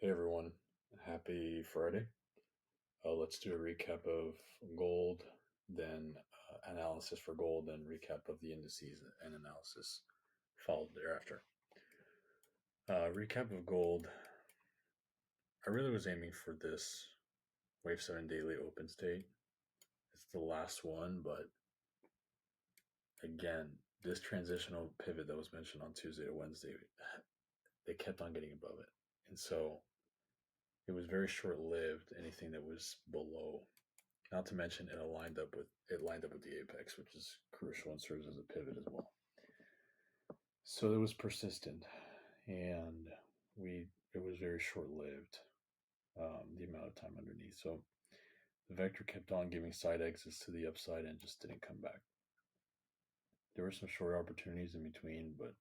Hey everyone, happy Friday. Let's do a recap of gold, then analysis for gold, then recap of the indices and analysis followed thereafter. Recap of gold. I really was aiming for this Wave 7 daily open state. It's the last one, but again, this transitional pivot that was mentioned on Tuesday to Wednesday, they kept on getting above it. And so it was very short lived, anything that was below. Not to mention it lined up with the apex, which is crucial and serves as a pivot as well. So it was persistent, and it was very short lived. The amount of time underneath, so the vector kept on giving side exits to the upside and just didn't come back. There were some short opportunities in between, but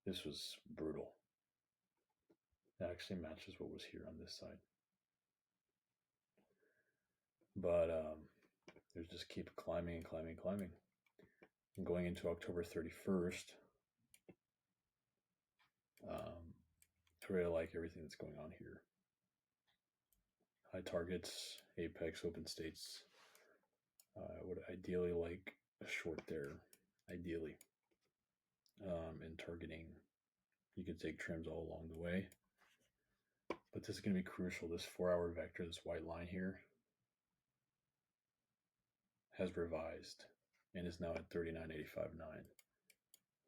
this was brutal. It actually matches what was here on this side, but there's just keep climbing and climbing and climbing. And going into October 31st, I really like everything that's going on here. High targets, apex, open states. I would ideally like a short there, ideally. And targeting, you can take trims all along the way. But this is going to be crucial. This 4-hour vector, this white line here, has revised and is now at 39.85.9,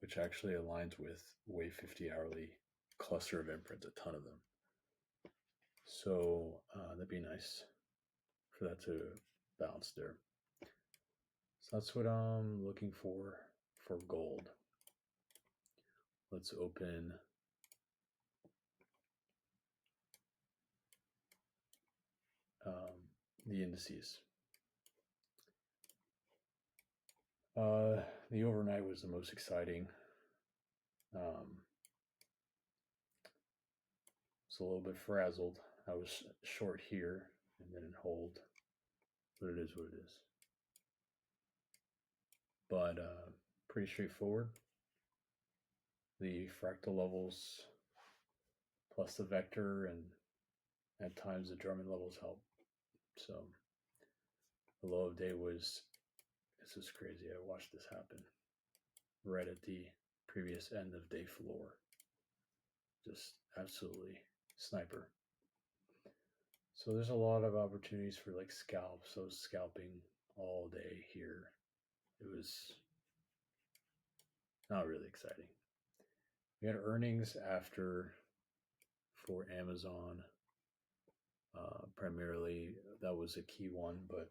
which actually aligns with Wave 50 hourly cluster of imprints, a ton of them. So that'd be nice for that to bounce there. So that's what I'm looking for gold. Let's open the indices. The overnight was the most exciting. It's a little bit frazzled. I was short here and then hold, but it is what it is. But pretty straightforward. The fractal levels plus the vector and at times the Drummond levels help. So the low of day was, this is crazy. I watched this happen right at the previous end of day floor. Just absolutely sniper. So there's a lot of opportunities for like scalps. So scalping all day here. It was not really exciting. We had earnings after for Amazon. Primarily, that was a key one, but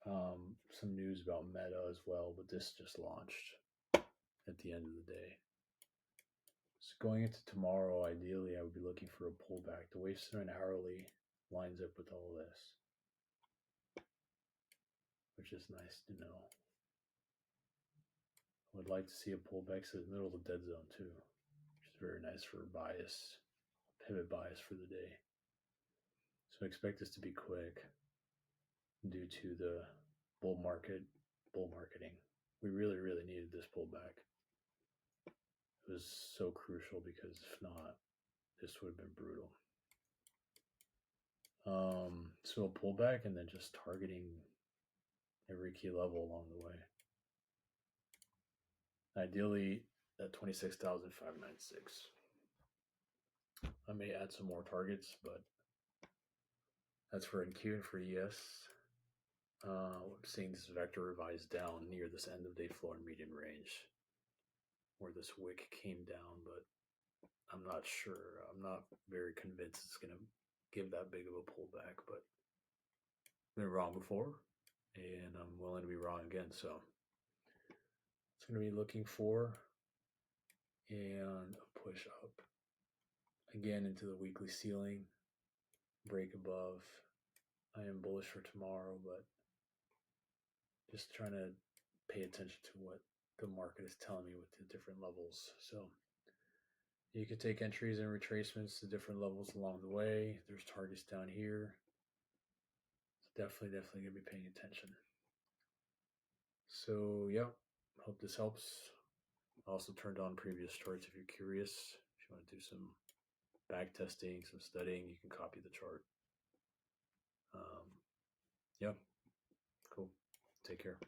some news about Meta as well. But this just launched at the end of the day. So going into tomorrow, ideally, I would be looking for a pullback. The Wave 7 hourly lines up with all this, which is nice to know. I would like to see a pullback to the middle of the dead zone too, which is very nice for bias, pivot bias for the day. So I expect this to be quick due to the bull marketing. We really, really needed this pullback. It was so crucial because if not, this would have been brutal. So a pullback and then just targeting every key level along the way. Ideally at 26,596. I may add some more targets, but that's for NQ and for ES. I'm seeing this vector revised down near this end of day floor and median range where this wick came down, but I'm not sure. I'm not very convinced it's going to give that big of a pullback, but I've been wrong before and I'm willing to be wrong again. So it's going to be looking for and a push up again into the weekly ceiling, break above. I am bullish for tomorrow, but just trying to pay attention to what the market is telling me with the different levels. So you could take entries and retracements to different levels along the way. There's targets down here. So definitely going to be paying attention. So yeah, hope this helps. I also turned on previous charts if you're curious. If you want to do some back testing, some studying, you can copy the chart. Yeah, cool. Take care.